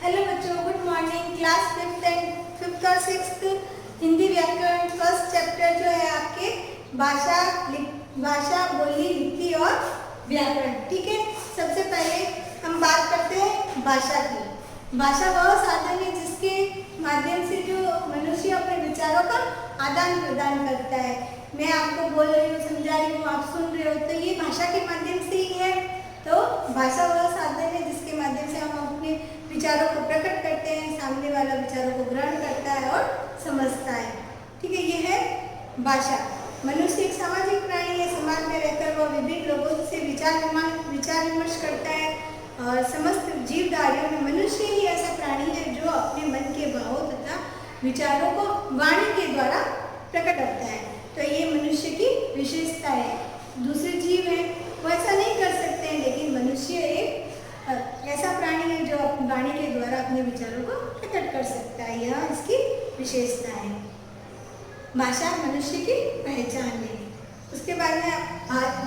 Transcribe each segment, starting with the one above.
Hello बच्चों, good morning. Class fifth और sixth Hindi व्याकरण फर्स्ट चैप्टर जो है आपके भाषा बोली लिपि और व्याकरण। ठीक है, सबसे पहले हम बात करते हैं भाषा की। भाषा वह साधन है जिसके माध्यम से जो मनुष्य अपने विचारों का आदान प्रदान करता है। मैं आपको बोल रही हूँ, समझा रही हूँ, आप सुन रहे हो, तो ये भाषा के माध्यम से ही है। तो भाषा वह साधन है जिसके माध्यम से हम अपने विचारों को प्रकट करते हैं, सामने वाला विचारों को ग्रहण करता है और समझता है। ठीक है, ये है भाषा। मनुष्य एक सामाजिक प्राणी है। समाज में रहकर वह विभिन्न लोगों से विचार विमर्श करता है और समस्त जीवधारियों में मनुष्य ही ऐसा प्राणी है जो अपने मन के भावों तथा विचारों को वाणी के द्वारा प्रकट करता है। तो ये मनुष्य की विशेषता है। दूसरे जीव हैं वो ऐसा नहीं कर सकते हैं, लेकिन मनुष्य एक ऐसा प्राणी है जो वाणी के द्वारा अपने विचारों को प्रकट कर सकता है। यह इसकी विशेषता है। भाषा मनुष्य की पहचान है। उसके बाद में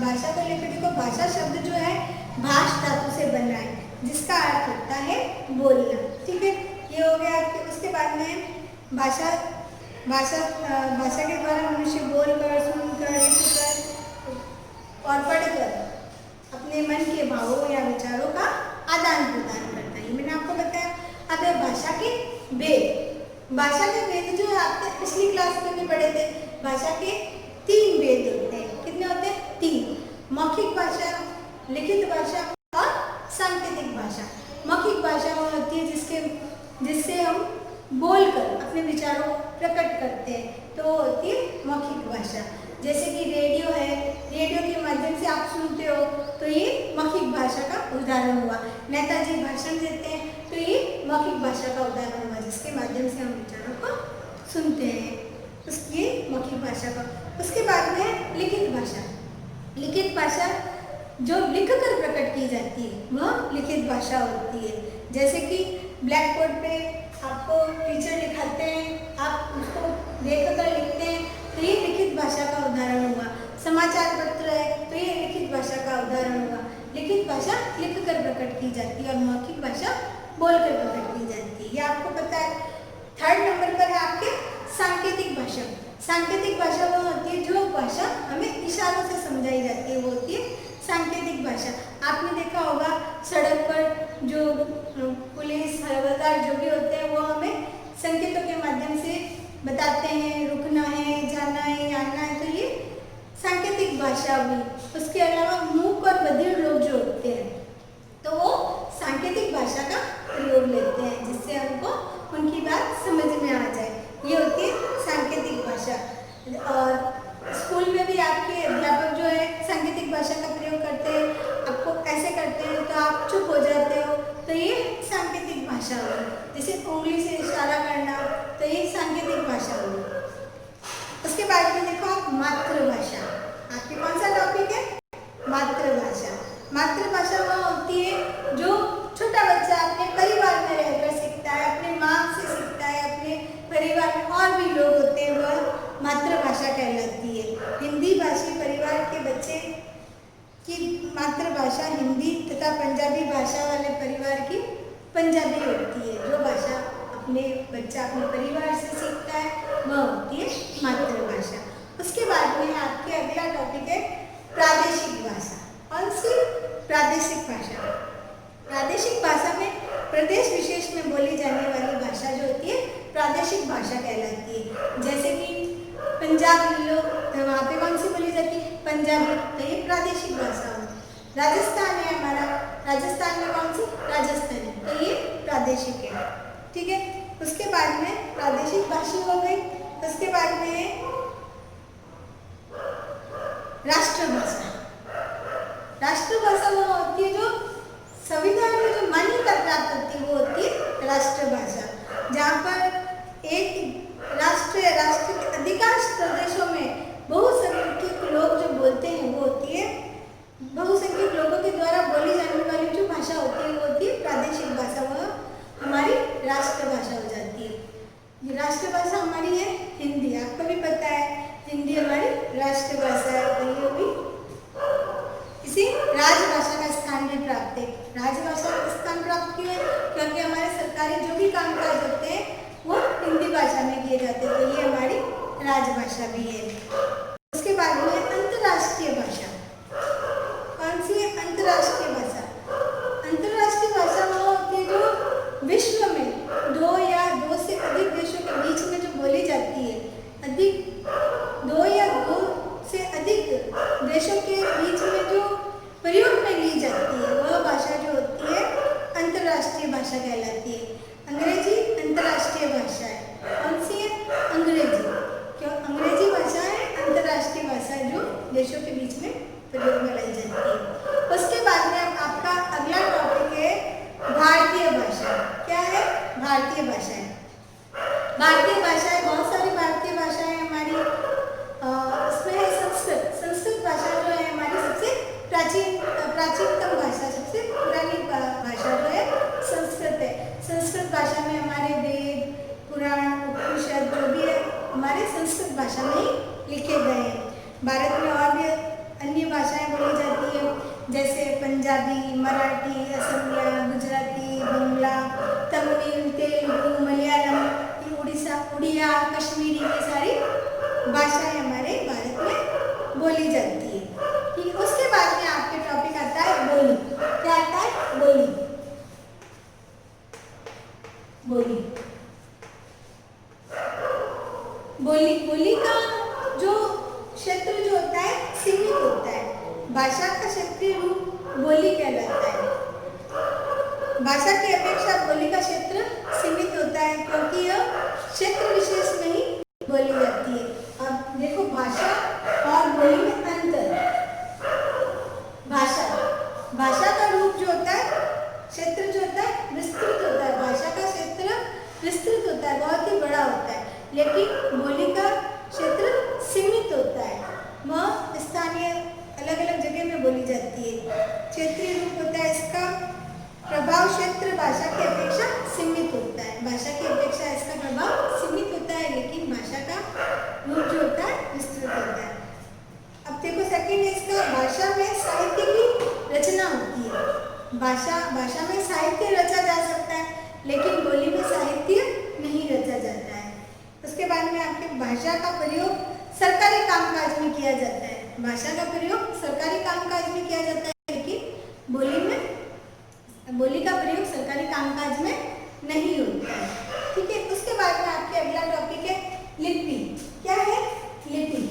भाषा को लेकर देखो, भाषा शब्द जो है भाष धातु से बना है जिसका अर्थ होता है बोलना। ठीक है, ये हो गया। उसके बाद में भाषा के द्वारा मनुष्य बोलकर, सुनकर, लिखकर और पढ़कर अपने मन के भावों या विचारों का आदान प्रदान करता है। मैंने आपको बताया। अब है भाषा के भेद। भाषा के भेद जो आपने पिछली क्लास में भी पढ़े थे। भाषा के 3 भेद होते हैं। कितने होते हैं? 3। मौखिक भाषा, लिखित भाषा और सांकेतिक भाषा। मौखिक भाषा वो होती है जिससे हम बोलकर अपने विचारों को प्रकट करते हैं, तो वो होती है मौखिक भाषा। जैसे कि रेडियो है, रेडियो के माध्यम से आप सुनते हो, तो ये मौखिक भाषा का उदाहरण हुआ। नेताजी भाषण देते हैं, तो ये मौखिक भाषा का उदाहरण हुआ, जिसके माध्यम से हम विचारों को सुनते हैं। उसकी मौखिक भाषा का। उसके बाद में लिखित भाषा। लिखित भाषा जो लिखकर प्रकट की जाती है वह लिखित भाषा होती है। जैसे कि ब्लैक बोर्ड पे आपको टीचर लिखाते हैं, आप उसको देखकर लिखते हैं, तो ये लिखित भाषा का उदाहरण हुआ। समाचार पत्र है, तो ये लिखित भाषा का उदाहरण हुआ। लिखित भाषा लिखकर प्रकट की जाती है और मौखिक भाषा बोलकर प्रकट की जाती है। ये आपको पता है। 3rd नंबर पर है आपके सांकेतिक भाषा। सांकेतिक भाषा वो होती है जो भाषा हमें इशारों से समझाई जाती है, वो होती है सांकेतिक भाषा। आपने देखा होगा सड़क पर जो पुलिस हवलदार जो भी होते हैं वो हमें संकेतों के माध्यम से बताते हैं, रुकना है, जाना है, आना है, तो ये सांकेतिक भाषा हुई। उसके अलावा मूक और बधिर लोग जो होते हैं तो वो सांकेतिक भाषा का प्रयोग लेते हैं, जिससे हमको उनकी बात समझ में आ जाए। ये होती है सांकेतिक भाषा। और स्कूल में भी आपके अध्यापक जो है सांकेतिक भाषा का प्रयोग करते हैं, आपको ऐसे करते हैं तो आप चुप हो जाते हो, तो ये सांकेतिक भाषा हुई। जैसे उंगली से इशारा करना, तो ये सांकेतिक भाषा हुई। उसके बाद में देखो आप मातृभाषा। आपके कौन सा टॉपिक है? मातृभाषा। मातृभाषा वह होती है जो छोटा बच्चा अपने परिवार में रहकर सीखता है, अपने माँ से सीखता है, अपने परिवार में और भी लोग होते हैं, वह मातृभाषा कहलाती है। हिंदी भाषी परिवार के बच्चे की मातृभाषा हिंदी तथा पंजाबी भाषा वाले परिवार की पंजाबी होती है। जो भाषा बच्चा अपने परिवार से सीखता है वह होती है मातृभाषा। उसके बाद में आपके अगला टॉपिक है प्रादेशिक भाषा। कौन सी? प्रादेशिक भाषा। प्रादेशिक भाषा में प्रदेश विशेष में बोली जाने वाली भाषा जो होती है प्रादेशिक भाषा कहलाती है। जैसे कि पंजाब ले लो, तो वहाँ पे कौन सी बोली जाती है? पंजाबी, तो ये प्रादेशिक भाषा हो। राजस्थान है हमारा, राजस्थान में कौन सी? राजस्थानी, तो ये प्रादेशिक है। ठीक है, उसके बाद में प्रादेशिक भाषा हो गई। उसके बाद में राष्ट्रभाषा। राष्ट्रभाषा वो होती है जो संविधान में जो मान्यता प्राप्त होती है, वो होती है राष्ट्रभाषा। जहाँ पर एक राष्ट्र के अधिकांश प्रदेशों में बहुसंख्यक लोग जो बोलते हैं वो होती है, बहुसंख्यक लोगों के द्वारा बोली जाने वाली जो भाषा होती है वो होती है प्रादेशिक भाषा। वह हमारी राष्ट्रभाषा हो जाती है। ये राष्ट्रभाषा हमारी है हिंदी। आपको भी पता है हिंदी हमारी राष्ट्रभाषा है, तो ये भी इसी राजभाषा का स्थान भी प्राप्त है। राजभाषा का स्थान प्राप्त क्यों है? क्योंकि हमारे सरकार सारे जो भी कामकाज होते हैं वो हिंदी भाषा में किए जाते हैं, तो ये हमारी राजभाषा भी है। उसके बाद में अंतर्राष्ट्रीय भाषा। कौन सी है? अंतर्राष्ट्रीय भाषा। अंतर्राष्ट्रीय भाषा वो होती है जो विश्व में दो या दो से अधिक देशों के बीच में जो बोली जाती है, दो या दो से अधिक देशों के बीच में जो प्रयोग में ली जाती है, वह भाषा जो होती है अंतर्राष्ट्रीय भाषा कहलाती है। अंग्रेजी अंतर्राष्ट्रीय भाषा है। कौन सी है? अंग्रेजी। क्यों? अंग्रेजी भाषा है अंतर्राष्ट्रीय भाषा जो देशों के बीच में प्रयोग में लाई जाती है। उसके बाद में आपका अगला टॉपिक है भारतीय भाषा। क्या है? भारतीय भाषा है। भारतीय भाषा है, बहुत सारी भारतीय भाषाएं हमारी। इसमें है संस्कृत। संस्कृत भाषा जो है हमारी सबसे प्राचीनतम भाषा, सबसे पुरानी भाषा जो है संस्कृत है। संस्कृत भाषा में हमारे वेद, पुराण, उपनिषद जो भी है हमारे संस्कृत भाषा में ही लिखे गए हैं। भारत में और भी अन्य भाषाएं बोली जाती है, जैसे पंजाबी, मराठी, असमिया, गुजराती, बंगला, तमिल, तेलुगु, मलयालम, उड़िया, कश्मीरी, ये सारी भाषाएं हमारे भारत में बोली जाती है। ठीक, उसके बाद में आपके टॉपिक आता है बोली। क्या आता है? बोली। बोली बोली बोली का जो क्षेत्र जो होता है सीमित होता है। भाषा का क्षेत्रीय रूप बोली कहलाता है। भाषा की अपेक्षा बोली का क्षेत्र सीमित होता है, क्योंकि यह क्षेत्र विशेष में ही बोली जाती है। अब देखो भाषा और बोली में अंतर। भाषा का रूप जो होता है, क्षेत्र जो होता है विस्तृत होता है। भाषा का क्षेत्र विस्तृत होता है, बहुत ही बड़ा होता है, लेकिन बोली का क्षेत्र सीमित होता है। वह स्थानीय अलग अलग जगह में बोली जाती है। क्षेत्रीय रूप होता है इसका। प्रभाव क्षेत्र भाषा की अपेक्षा सीमित होता है। भाषा की अपेक्षा इसका प्रभाव सीमित होता है, लेकिन भाषा का रूप जो होता है विस्तृत होता है। अब देखो सेकंड इसका, भाषा में साहित्य की रचना होती है। भाषा में साहित्य रचा जा सकता है, लेकिन बोली में साहित्य नहीं रचा जाता है। उसके बाद में आपके भाषा का प्रयोग सरकारी कामकाज में किया जाता है। भाषा का प्रयोग सरकारी कामकाज में किया जाता है, लेकिन बोली का प्रयोग सरकारी कामकाज में नहीं होता है। ठीक है, उसके बाद में आपके अगला टॉपिक है लिपि। क्या है? लिपि।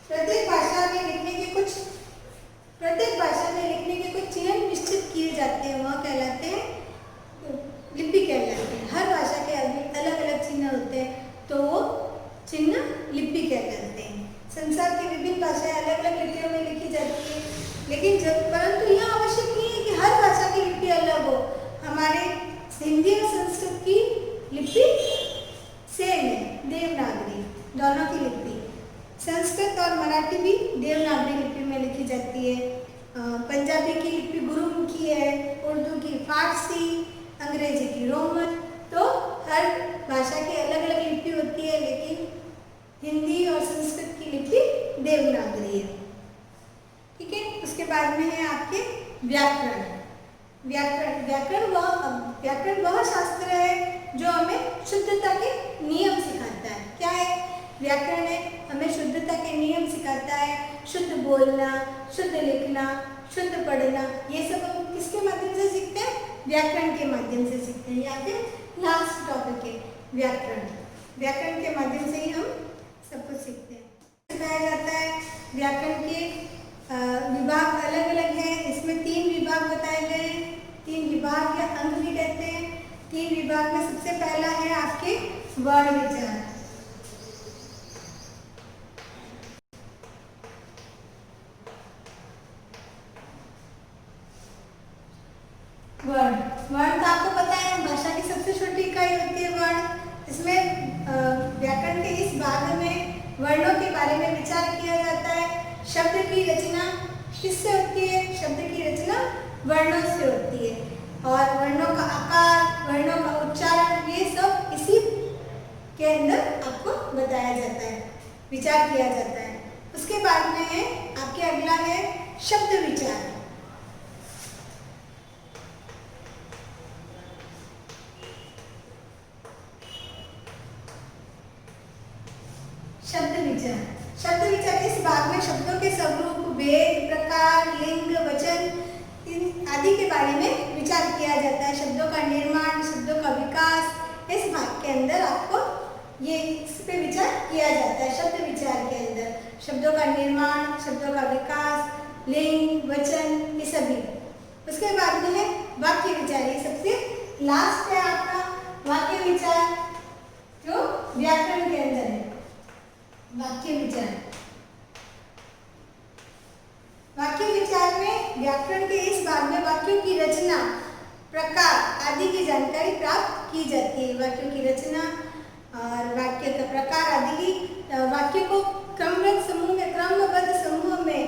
प्रत्येक भाषा में लिखने के कुछ चिन्ह निश्चित किए जाते हैं, वह कहलाते हैं लिपि कहलाते हैं। हर भाषा के अलग अलग चिन्ह होते हैं, तो वो चिन्ह लिपि कहलाते हैं। संसार की विभिन्न भाषाएं अलग अलग लिपियों में लिखी जाती है, लेकिन परंतु यह आवश्यक नहीं है कि हर भाषा की लिपि अलग हो। हमारे हिंदी और संस्कृत की लिपि सेम है, देवनागरी, दोनों की लिपि। संस्कृत और मराठी भी देवनागरी लिपि में लिखी जाती है। पंजाबी की लिपि गुरुमुखी है, उर्दू की फारसी, अंग्रेजी की रोमन। तो हर भाषा की अलग अलग लिपि होती है, लेकिन हिंदी और संस्कृत की लिपि देवनागरी है। ठीक है, उसके बाद में है आपके व्याकरण। व्याकरण वह शास्त्र है जो हमें शुद्धता के नियम सिखाता है। क्या है? व्याकरण है, हमें शुद्धता के नियम सिखाता है। शुद्ध बोलना, शुद्ध लिखना, शुद्ध पढ़ना, ये सब हम किसके माध्यम से सीखते हैं? व्याकरण के माध्यम से सीखते हैं। या फिर लास्ट टॉपिक है व्याकरण। व्याकरण के माध्यम से ही हम सब कुछ सीखते हैं, सिखाया जाता है। व्याकरण के विभाग अलग अलग हैं। इसमें 3 विभाग बताए गए हैं। 3 विभाग या अंग भी कहते हैं। 3 विभाग में सबसे पहला है आपके वर्ण विचार। वर्ण तो आपको पता है भाषा की सबसे छोटी इकाई होती है वर्ण। इसमें व्याकरण के इस भाग में वर्णों के बारे में विचार किया जाता है। शब्द की रचना किससे होती है? शब्द की रचना वर्णों से होती है, और वर्णों का आकार, वर्णों का उच्चारण, ये सब इसी के अंदर आपको बताया जाता है, विचार किया जाता है। उसके बाद में है आपके अगला है शब्द विचार। विचार। शब्द विचार के इस भाग में शब्दों के स्वरूप, भेद, प्रकार, लिंग, वचन आदि के बारे में विचार किया जाता है। शब्दों का निर्माण, शब्दों का विकास, इस भाग के अंदर आपको ये इस पे विचार किया जाता है। शब्द विचार के अंदर शब्दों का निर्माण, शब्दों का विकास, लिंग, वचन, ये सभी। उसके बाद में है वाक्य विचार। ये सबसे लास्ट है आपका वाक्य विचार, जो व्याकरण के अंदर है। वाक्य विचार, वाक्य विचार में व्याकरण के इस भाग में वाक्यों की रचना, प्रकार आदि की जानकारी प्राप्त की जाती है। वाक्यों की रचना और वाक्य का प्रकार आदि की, वाक्य को क्रमबद्ध समूह में, क्रमबद्ध समूह में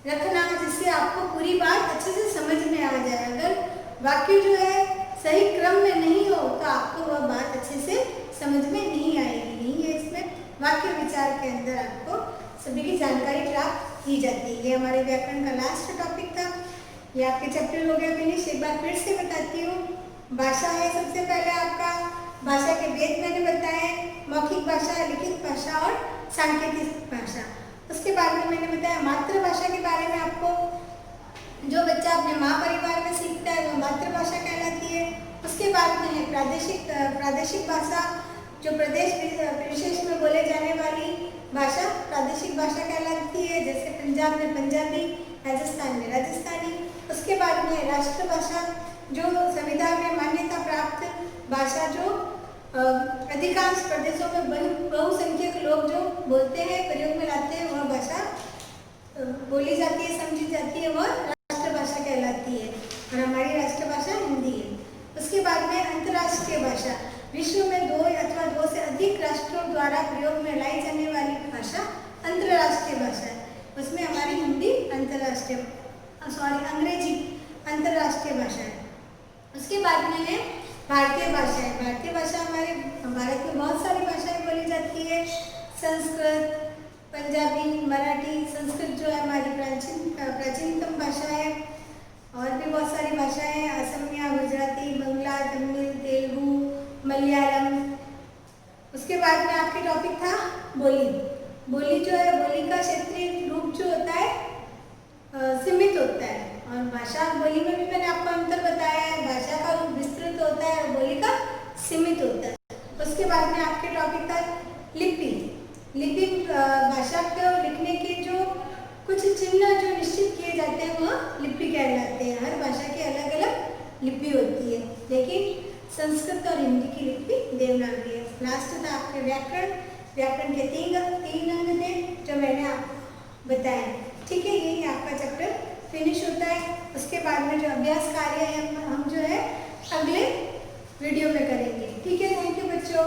रखना, जिससे आपको पूरी बात अच्छे से समझ में आ जाए। अगर वाक्य जो है सही क्रम में नहीं हो तो आपको वह बात अच्छे से समझ में नहीं आएगी। नहीं है इसमें वाक्य विचार के अंदर आपको सभी की जानकारी प्राप्त की जाती है। ये हमारे व्याकरण का लास्ट टॉपिक था। ये आपके चैप्टर हो गया फिनिश। एक बार फिर से बताती हूँ। भाषा है सबसे पहले आपका, भाषा के भेद मैंने बताए, मौखिक भाषा, लिखित भाषा और सांकेतिक भाषा। उसके बाद में मैंने बताया मातृभाषा के बारे में। आपको जो बच्चा अपने माँ परिवार में सीखता है वह मातृभाषा कहलाती है। उसके बाद में है प्रादेशिक भाषा, जो प्रदेश विशेष में बोले जाने वाली भाषा प्रादेशिक भाषा कहलाती है। जैसे पंजाब में पंजाबी, राजस्थान में राजस्थानी। उसके बाद में राष्ट्रभाषा, जो संविधान में मान्यता प्राप्त भाषा, जो अधिकांश प्रदेशों में बहुसंख्यक लोग जो बोलते हैं, प्रयोग में लाते हैं, वह भाषा बोली जाती है, समझी जाती है, वह राष्ट्रभाषा कहलाती है। और हमारी राष्ट्रभाषा हिंदी है। उसके बाद में अंतर्राष्ट्रीय भाषा, विश्व में 2 अथवा 2 से अधिक राष्ट्रों द्वारा प्रयोग में लाई जाने वाली भाषा अंतर्राष्ट्रीय भाषा है। उसमें हमारी हिंदी अंग्रेजी अंतर्राष्ट्रीय भाषा है। उसके बाद में है भारतीय भाषा है। भारतीय भाषा हमारे भारत में बहुत सारी भाषाएं बोली जाती है। संस्कृत, पंजाबी, मराठी। संस्कृत जो है हमारी प्राचीनतम भाषा है। और भी बहुत सारी भाषाएं हैं, असमिया, गुजराती, बंगला, तमिल, तेलुगु, मलयालम। उसके बाद में आपके टॉपिक था बोली। बोली जो है, बोली का क्षेत्रीय रूप जो होता है सीमित होता है। और भाषा बोली में भी मैंने आपको अंतर बताया है। भाषा का रूप विस्तृत होता है और बोली का सीमित होता है। उसके बाद में आपके टॉपिक था लिपि। लिपि भाषा को लिखने के जो कुछ चिन्ह जो निश्चित किए जाते हैं वह लिपि कहलाते हैं। हर भाषा की अलग अलग लिपि होती है, लेकिन संस्कृत और हिंदी की लिपि देवनागरी है। लास्ट था आपके व्याकरण। व्याकरण के 3 अंग थे जो मैंने आपको बताया। ठीक है, यही आपका चैप्टर फिनिश होता है। उसके बाद में जो अभ्यास कार्य है हम जो है अगले वीडियो में करेंगे। ठीक है, थैंक यू बच्चों।